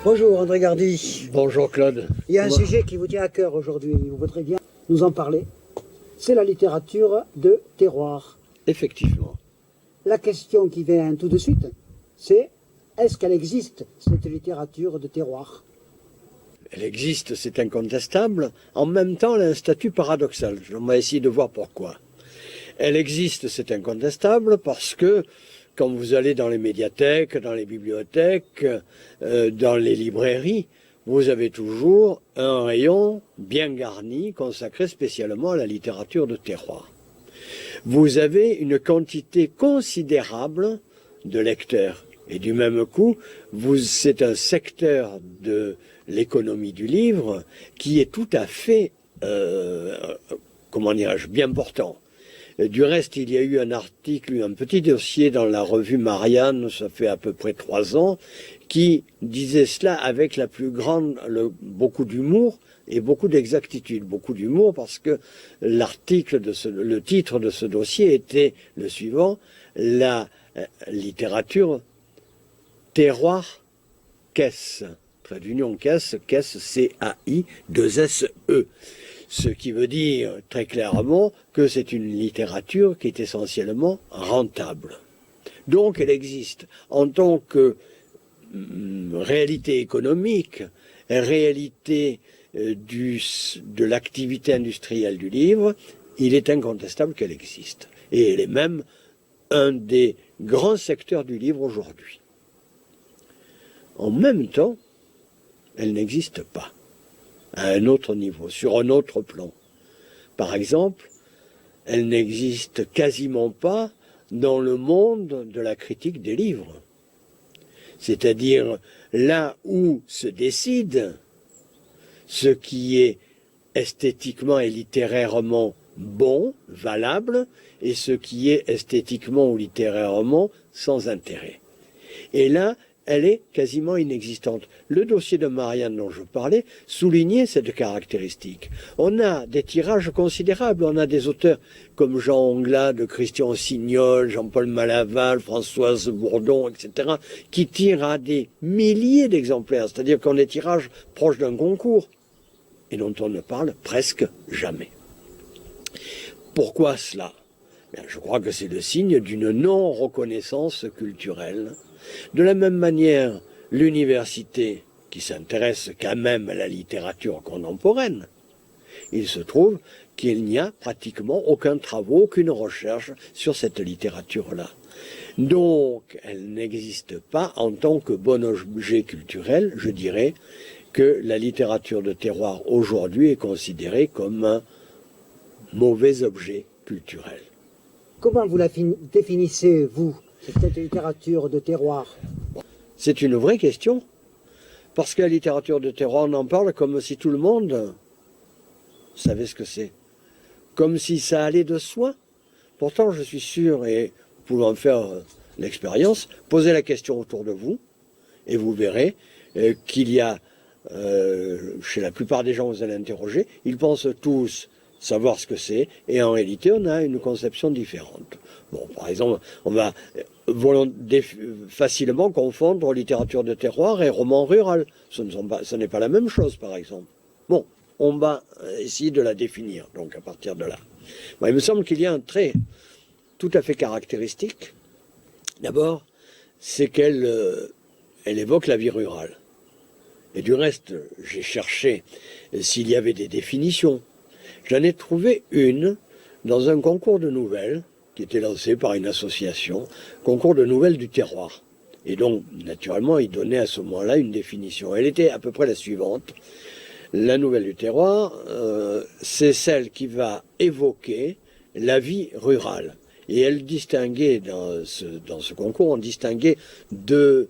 Bonjour André Gardy. Bonjour Claude. Il y a un sujet qui vous tient à cœur aujourd'hui, vous voudrez bien nous en parler. C'est la littérature de terroir. Effectivement. La question qui vient tout de suite, c'est est-ce qu'elle existe, cette littérature de terroir? Elle existe, c'est incontestable. En même temps, elle a un statut paradoxal. On va essayer de voir pourquoi. Elle existe, c'est incontestable, parce que quand vous allez dans les médiathèques, dans les bibliothèques, dans les librairies, vous avez toujours un rayon bien garni consacré spécialement à la littérature de terroir. Vous avez une quantité considérable de lecteurs. Et du même coup, c'est un secteur de l'économie du livre qui est tout à fait, comment dirais-je, bien portant. Du reste, il y a eu un article, un petit dossier dans la revue Marianne, ça fait à peu près 3 ans, qui disait cela avec la plus grande, beaucoup d'humour et beaucoup d'exactitude. Beaucoup d'humour parce que le titre de ce dossier était le suivant: la littérature terroir qu'est-ce, trait d'union qu'est-ce, C-A-I, 2-S-E. Ce qui veut dire très clairement que c'est une littérature qui est essentiellement rentable. Donc elle existe en tant que réalité économique, réalité de l'activité industrielle du livre. Il est incontestable qu'elle existe. Et elle est même un des grands secteurs du livre aujourd'hui. En même temps, elle n'existe pas à un autre niveau, sur un autre plan. Par exemple, elle n'existe quasiment pas dans le monde de la critique des livres. C'est-à-dire là où se décide ce qui est esthétiquement et littérairement bon, valable, et ce qui est esthétiquement ou littérairement sans intérêt. Et là, elle est quasiment inexistante. Le dossier de Marianne dont je parlais soulignait cette caractéristique. On a des tirages considérables, on a des auteurs comme Jean Anglade, Christian Signol, Jean-Paul Malaval, Françoise Bourdon, etc., qui tirent à des milliers d'exemplaires, c'est-à-dire qu'on a des tirages proches d'un concours, et dont on ne parle presque jamais. Pourquoi cela? Je crois que c'est le signe d'une non-reconnaissance culturelle. De la même manière, l'université, qui s'intéresse quand même à la littérature contemporaine, il se trouve qu'il n'y a pratiquement aucun travail, aucune recherche sur cette littérature-là. Donc, elle n'existe pas en tant que bon objet culturel. Je dirais que la littérature de terroir aujourd'hui est considérée comme un mauvais objet culturel. Comment vous la définissez, vous, cette littérature de terroir? C'est une vraie question, parce que la littérature de terroir, on en parle comme si tout le monde savait ce que c'est, comme si ça allait de soi. Pourtant, je suis sûr, et vous pouvez en faire l'expérience, posez la question autour de vous, et vous verrez qu'il y a, chez la plupart des gens que vous allez interroger, ils pensent tous savoir ce que c'est, et en réalité, on a une conception différente. Bon, par exemple, on va facilement confondre littérature de terroir et roman rural. Ce n'est pas la même chose, par exemple. Bon, on va essayer de la définir, donc à partir de là. Bon, il me semble qu'il y a un trait tout à fait caractéristique. D'abord, c'est qu'elle évoque la vie rurale. Et du reste, j'ai cherché s'il y avait des définitions. J'en ai trouvé une dans un concours de nouvelles qui était lancé par une association, concours de nouvelles du terroir. Et donc, naturellement, il donnait à ce moment-là une définition. Elle était à peu près la suivante. La nouvelle du terroir, c'est celle qui va évoquer la vie rurale. Et elle distinguait, dans ce concours, on distinguait deux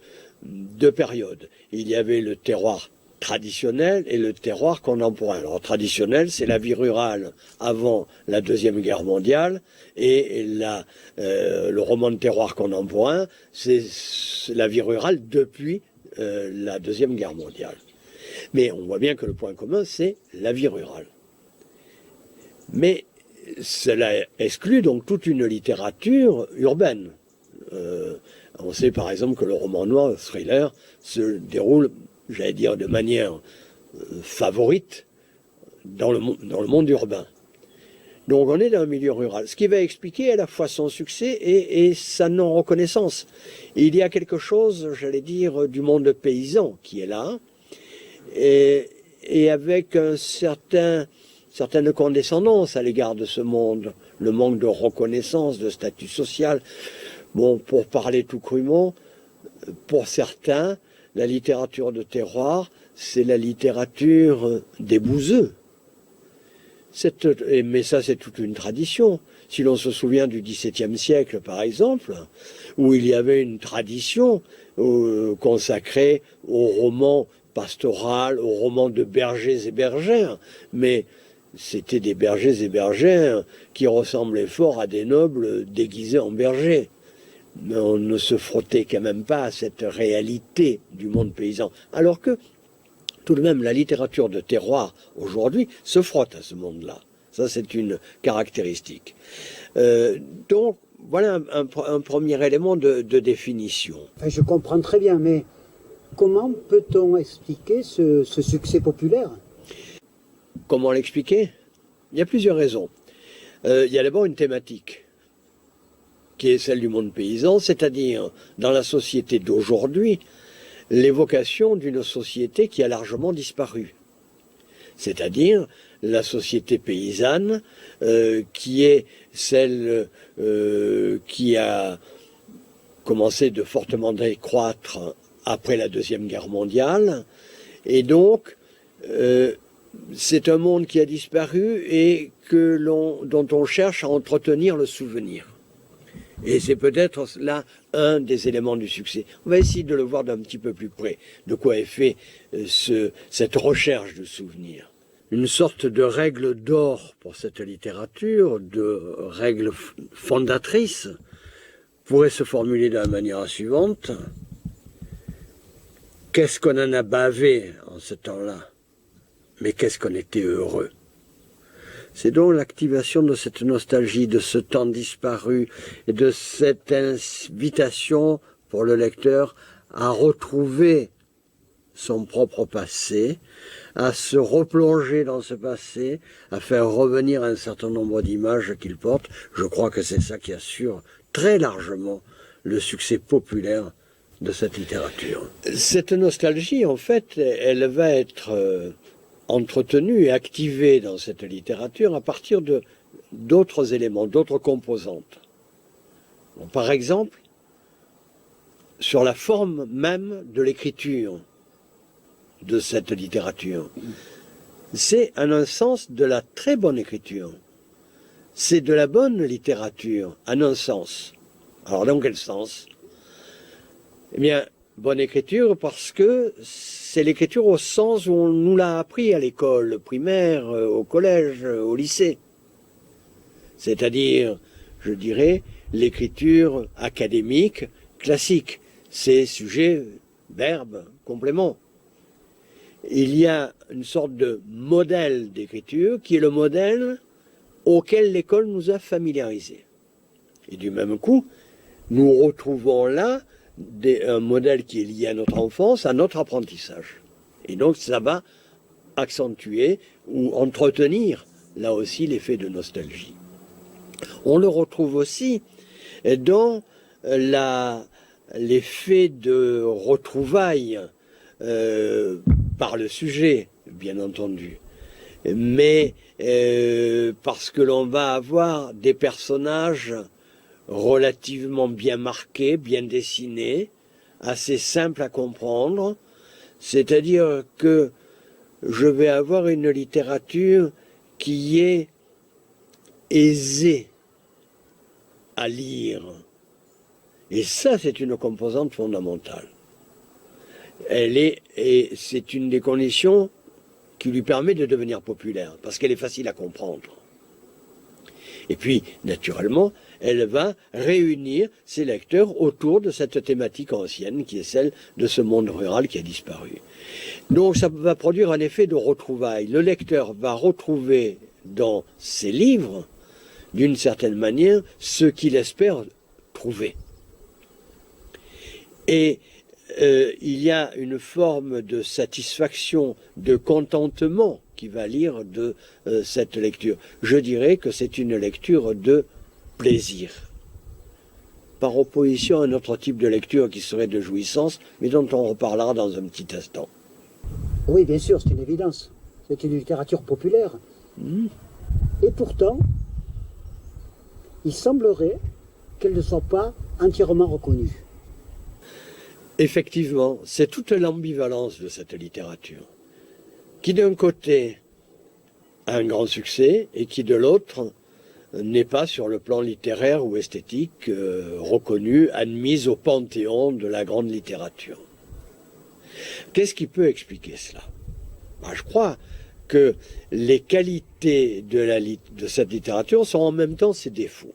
périodes. Il y avait le terroir traditionnel et le terroir contemporain. Alors traditionnel, c'est la vie rurale avant la Deuxième Guerre mondiale, et le roman de terroir contemporain, c'est la vie rurale depuis la Deuxième Guerre mondiale. Mais on voit bien que le point commun, c'est la vie rurale. Mais cela exclut donc toute une littérature urbaine. On sait par exemple que le roman noir, le thriller, se déroule j'allais dire de manière favorite, dans le monde urbain. Donc on est dans un milieu rural, ce qui va expliquer à la fois son succès et sa non-reconnaissance. Il y a quelque chose, j'allais dire, du monde paysan qui est là, et avec certaine condescendance à l'égard de ce monde, le manque de reconnaissance, de statut social. Bon, pour parler tout crûment, pour certains, la littérature de terroir, c'est la littérature des bouseux. Mais ça, c'est toute une tradition. Si l'on se souvient du XVIIe siècle, par exemple, où il y avait une tradition consacrée au roman pastoral, au roman de bergers et bergères, mais c'était des bergers et bergères qui ressemblaient fort à des nobles déguisés en bergers. Mais on ne se frottait quand même pas à cette réalité du monde paysan. Alors que, tout de même, la littérature de terroir, aujourd'hui, se frotte à ce monde-là. Ça, c'est une caractéristique. Donc, voilà un premier élément de définition. Enfin, je comprends très bien, mais comment peut-on expliquer ce succès populaire? Comment l'expliquer? Il y a plusieurs raisons. Il y a d'abord une thématique, qui est celle du monde paysan, c'est-à-dire, dans la société d'aujourd'hui, l'évocation d'une société qui a largement disparu. C'est-à-dire la société paysanne, qui est celle qui a commencé de fortement décroître après la Deuxième Guerre mondiale, et donc c'est un monde qui a disparu et dont on cherche à entretenir le souvenir. Et c'est peut-être là un des éléments du succès. On va essayer de le voir d'un petit peu plus près, de quoi est fait cette recherche de souvenirs. Une sorte de règle d'or pour cette littérature, de règle fondatrice, pourrait se formuler de la manière suivante. Qu'est-ce qu'on en a bavé en ce temps-là? Mais qu'est-ce qu'on était heureux? C'est donc l'activation de cette nostalgie, de ce temps disparu, et de cette invitation pour le lecteur à retrouver son propre passé, à se replonger dans ce passé, à faire revenir un certain nombre d'images qu'il porte. Je crois que c'est ça qui assure très largement le succès populaire de cette littérature. Cette nostalgie, en fait, elle va être entretenue et activée dans cette littérature à partir d'autres éléments, d'autres composantes. Bon, par exemple, sur la forme même de l'écriture de cette littérature. C'est, en un sens, de la très bonne écriture. C'est de la bonne littérature, en un sens. Alors, dans quel sens? Eh bien, bonne écriture parce que c'est l'écriture au sens où on nous l'a appris à l'école primaire, au collège, au lycée. C'est-à-dire, je dirais, l'écriture académique classique. C'est sujet, verbe, complément. Il y a une sorte de modèle d'écriture qui est le modèle auquel l'école nous a familiarisés. Et du même coup, nous retrouvons là un modèle qui est lié à notre enfance, à notre apprentissage. Et donc ça va accentuer ou entretenir là aussi l'effet de nostalgie. On le retrouve aussi dans l'effet de retrouvailles par le sujet, bien entendu. Mais parce que l'on va avoir des personnages relativement bien marqués, bien dessinés, assez simples à comprendre, c'est-à-dire que je vais avoir une littérature qui est aisée à lire. Et ça, c'est une composante fondamentale. Et c'est une des conditions qui lui permet de devenir populaire, parce qu'elle est facile à comprendre. Et puis, naturellement, elle va réunir ses lecteurs autour de cette thématique ancienne, qui est celle de ce monde rural qui a disparu. Donc ça va produire un effet de retrouvailles. Le lecteur va retrouver dans ses livres, d'une certaine manière, ce qu'il espère trouver. Et il y a une forme de satisfaction, de contentement qui va lire de cette lecture. Je dirais que c'est une lecture de plaisir, par opposition à un autre type de lecture qui serait de jouissance, mais dont on reparlera dans un petit instant. Oui, bien sûr, c'est une évidence. C'est une littérature populaire. Et pourtant, il semblerait qu'elle ne soit pas entièrement reconnue. Effectivement, c'est toute l'ambivalence de cette littérature, qui d'un côté a un grand succès et qui de l'autre n'est pas sur le plan littéraire ou esthétique reconnue, admise au panthéon de la grande littérature. Qu'est-ce qui peut expliquer cela? Je crois que les qualités de cette littérature sont en même temps ses défauts.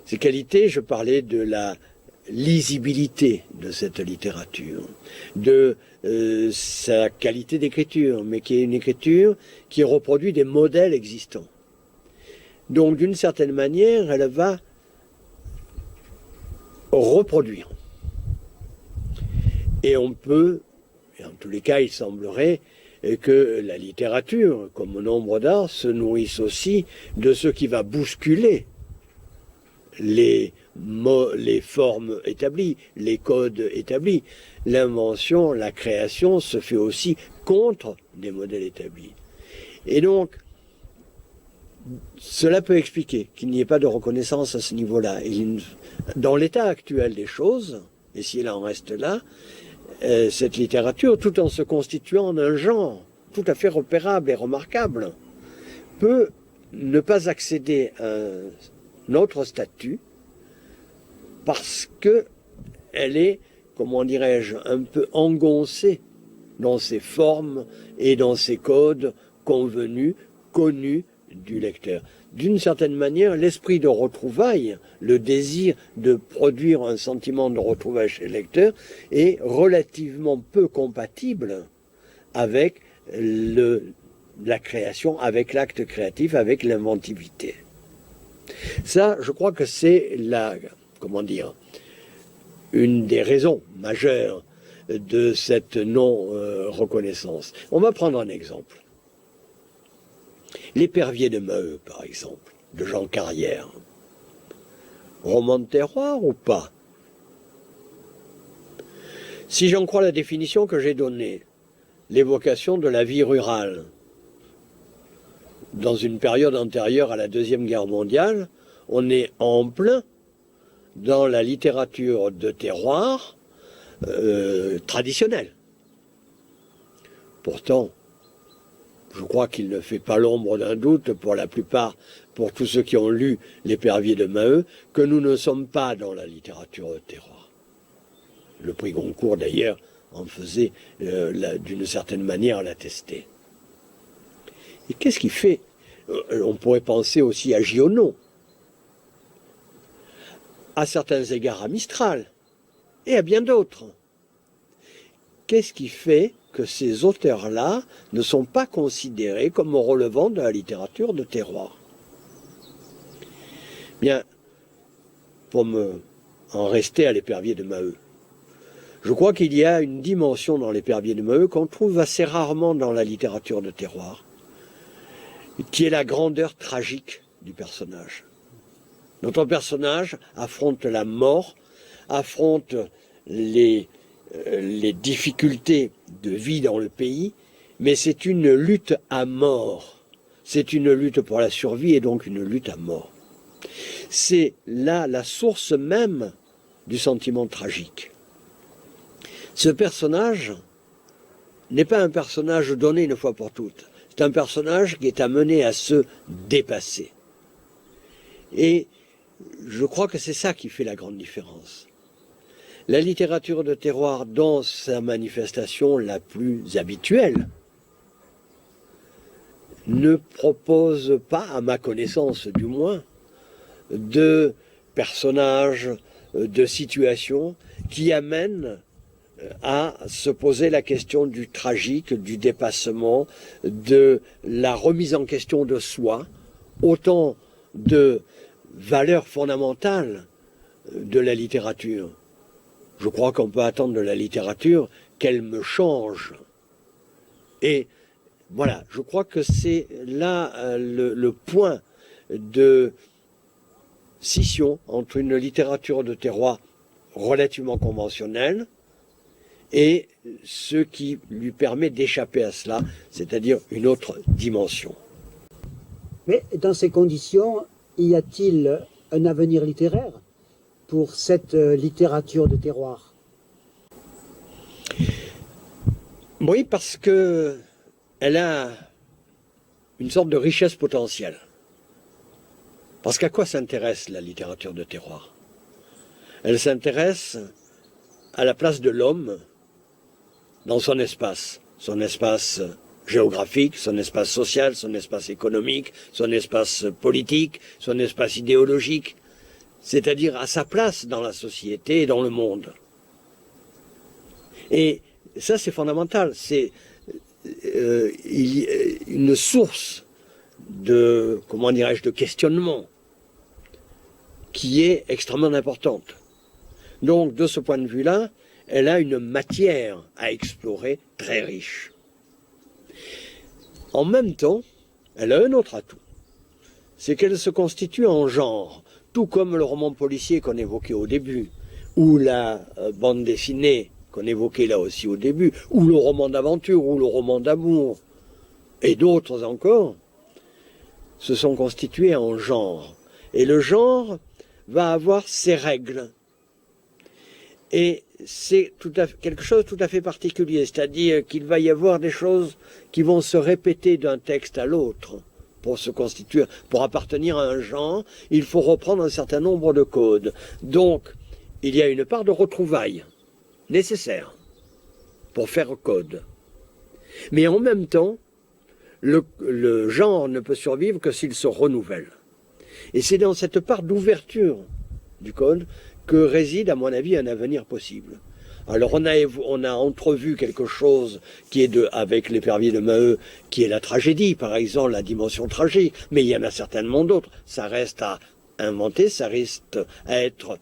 Ces qualités, je parlais de la lisibilité de cette littérature, de sa qualité d'écriture, mais qui est une écriture qui reproduit des modèles existants. Donc, d'une certaine manière, elle va reproduire. Et on peut, et en tous les cas, il semblerait que la littérature, comme nombre d'arts, se nourrisse aussi de ce qui va bousculer les formes établies, les codes établis. L'invention, la création se fait aussi contre des modèles établis. Et donc, cela peut expliquer qu'il n'y ait pas de reconnaissance à ce niveau-là. Dans l'état actuel des choses, et s'il en reste là, cette littérature, tout en se constituant en un genre tout à fait repérable et remarquable, peut ne pas accéder à un autre statut parce qu'elle est, comment dirais-je, un peu engoncée dans ses formes et dans ses codes convenus, connus du lecteur. D'une certaine manière, l'esprit de retrouvailles, le désir de produire un sentiment de retrouvailles chez le lecteur est relativement peu compatible avec la création, avec l'acte créatif, avec l'inventivité. Ça, je crois que c'est une des raisons majeures de cette non-reconnaissance. On va prendre un exemple. L'Épervier de Maheu, par exemple, de Jean Carrière. Roman de terroir ou pas? Si j'en crois la définition que j'ai donnée, l'évocation de la vie rurale dans une période antérieure à la Deuxième Guerre mondiale, on est en plein dans la littérature de terroir traditionnelle. Pourtant, je crois qu'il ne fait pas l'ombre d'un doute pour la plupart, pour tous ceux qui ont lu L'Épervier de Maheu, que nous ne sommes pas dans la littérature de terroir. Le prix Goncourt, d'ailleurs, en faisait d'une certaine manière l'attester. Et qu'est-ce qui fait? On pourrait penser aussi à Giono, à certains égards à Mistral, et à bien d'autres. Qu'est-ce qui fait que ces auteurs-là ne sont pas considérés comme relevant de la littérature de terroir? Bien, pour en rester à l'Épervier de Maheu, je crois qu'il y a une dimension dans l'Épervier de Maheu qu'on trouve assez rarement dans la littérature de terroir, qui est la grandeur tragique du personnage. Notre personnage affronte la mort, affronte les difficultés de vie dans le pays, mais c'est une lutte à mort. C'est une lutte pour la survie et donc une lutte à mort. C'est là la source même du sentiment tragique. Ce personnage n'est pas un personnage donné une fois pour toutes. C'est un personnage qui est amené à se dépasser. Et je crois que c'est ça qui fait la grande différence. La littérature de terroir, dans sa manifestation la plus habituelle, ne propose pas, à ma connaissance du moins, de personnages, de situations qui amènent à se poser la question du tragique, du dépassement, de la remise en question de soi, autant de valeurs fondamentales de la littérature. je crois qu'on peut attendre de la littérature qu'elle me change. Et voilà, je crois que c'est là le point de scission entre une littérature de terroir relativement conventionnelle et ce qui lui permet d'échapper à cela, c'est-à-dire une autre dimension. Mais dans ces conditions, y a-t-il un avenir littéraire pour cette littérature de terroir? Oui, parce que elle a une sorte de richesse potentielle. Parce qu'à quoi s'intéresse la littérature de terroir? Elle s'intéresse à la place de l'homme dans son espace géographique, son espace social, son espace économique, son espace politique, son espace idéologique, c'est-à-dire à sa place dans la société et dans le monde. Et ça, c'est fondamental, c'est une source de, comment dirais-je, de questionnement qui est extrêmement importante. Donc, de ce point de vue-là, elle a une matière à explorer très riche. En même temps, elle a un autre atout, c'est qu'elle se constitue en genre, tout comme le roman policier qu'on évoquait au début, ou la bande dessinée qu'on évoquait là aussi au début, ou le roman d'aventure, ou le roman d'amour, et d'autres encore, se sont constitués en genre. Et le genre va avoir ses règles. Et c'est quelque chose de tout à fait particulier, c'est-à-dire qu'il va y avoir des choses qui vont se répéter d'un texte à l'autre. Pour se constituer, pour appartenir à un genre, il faut reprendre un certain nombre de codes. Donc, il y a une part de retrouvailles nécessaire pour faire code. Mais en même temps, le genre ne peut survivre que s'il se renouvelle. Et c'est dans cette part d'ouverture du code que réside, à mon avis, un avenir possible. Alors on a entrevu quelque chose qui est avec l'épervier de Maheu, qui est la tragédie, par exemple, la dimension tragique, mais il y en a certainement d'autres. Ça reste à inventer, ça reste à être,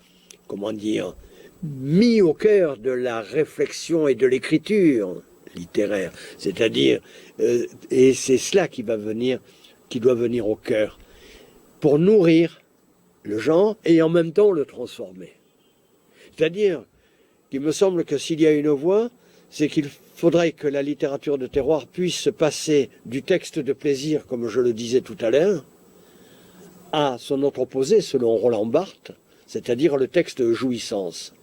comment dire, mis au cœur de la réflexion et de l'écriture littéraire. C'est-à-dire, et c'est cela qui doit venir au cœur, pour nourrir le genre et en même temps le transformer. C'est-à-dire qu'il me semble que s'il y a une voie, c'est qu'il faudrait que la littérature de terroir puisse se passer du texte de plaisir, comme je le disais tout à l'heure, à son autre opposé, selon Roland Barthes, c'est-à-dire le texte de jouissance.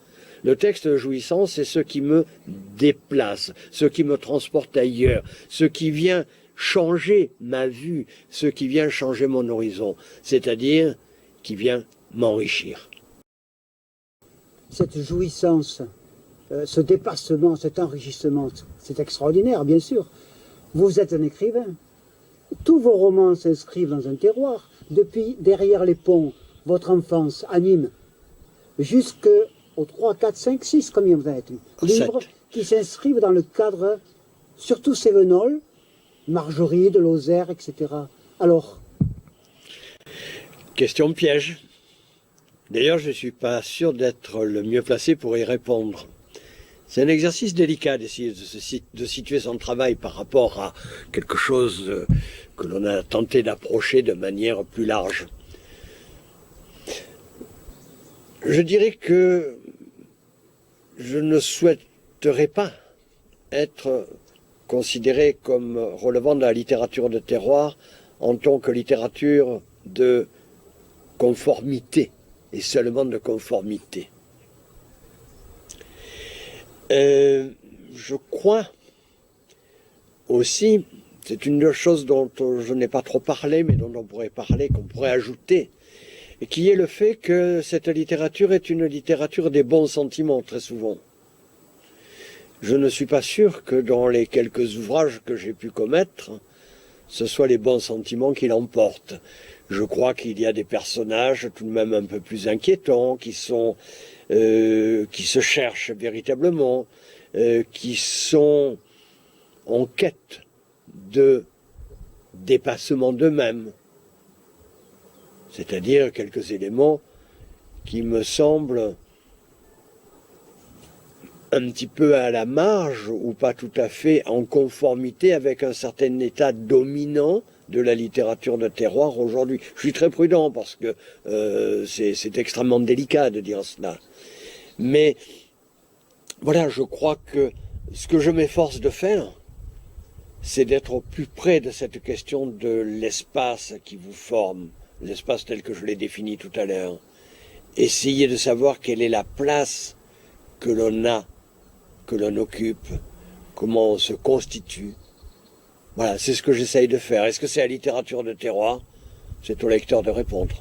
Le texte de jouissance, c'est ce qui me déplace, ce qui me transporte ailleurs, ce qui vient changer ma vue, ce qui vient changer mon horizon, c'est-à-dire qui vient m'enrichir. Cette jouissance, ce dépassement, cet enrichissement, c'est extraordinaire, bien sûr. Vous êtes un écrivain. Tous vos romans s'inscrivent dans un terroir. Depuis Derrière les ponts, votre enfance anime, jusqu'aux 3, 4, 5, 6, combien vous en êtes? Livres qui s'inscrivent dans le cadre, surtout Cévenol, Marjorie de Lozère, etc. Alors, question piège. D'ailleurs, je ne suis pas sûr d'être le mieux placé pour y répondre. C'est un exercice délicat d'essayer de situer son travail par rapport à quelque chose que l'on a tenté d'approcher de manière plus large. Je dirais que je ne souhaiterais pas être considéré comme relevant de la littérature de terroir en tant que littérature de conformité, et seulement de conformité. Je crois aussi, c'est une chose dont je n'ai pas trop parlé, mais dont on pourrait parler, qu'on pourrait ajouter, qui est le fait que cette littérature est une littérature des bons sentiments, très souvent. Je ne suis pas sûr que dans les quelques ouvrages que j'ai pu commettre, ce soit les bons sentiments qui l'emportent. Je crois qu'il y a des personnages tout de même un peu plus inquiétants, qui se cherchent véritablement, qui sont en quête de dépassement d'eux-mêmes. C'est-à-dire quelques éléments qui me semblent un petit peu à la marge ou pas tout à fait en conformité avec un certain état dominant de la littérature de terroir aujourd'hui. Je suis très prudent parce que c'est extrêmement délicat de dire cela. Mais voilà, je crois que ce que je m'efforce de faire, c'est d'être au plus près de cette question de l'espace qui vous forme, l'espace tel que je l'ai défini tout à l'heure. Essayer de savoir quelle est la place que l'on a, que l'on occupe, comment on se constitue. Voilà, c'est ce que j'essaye de faire. Est-ce que c'est la littérature de terroir? C'est au lecteur de répondre.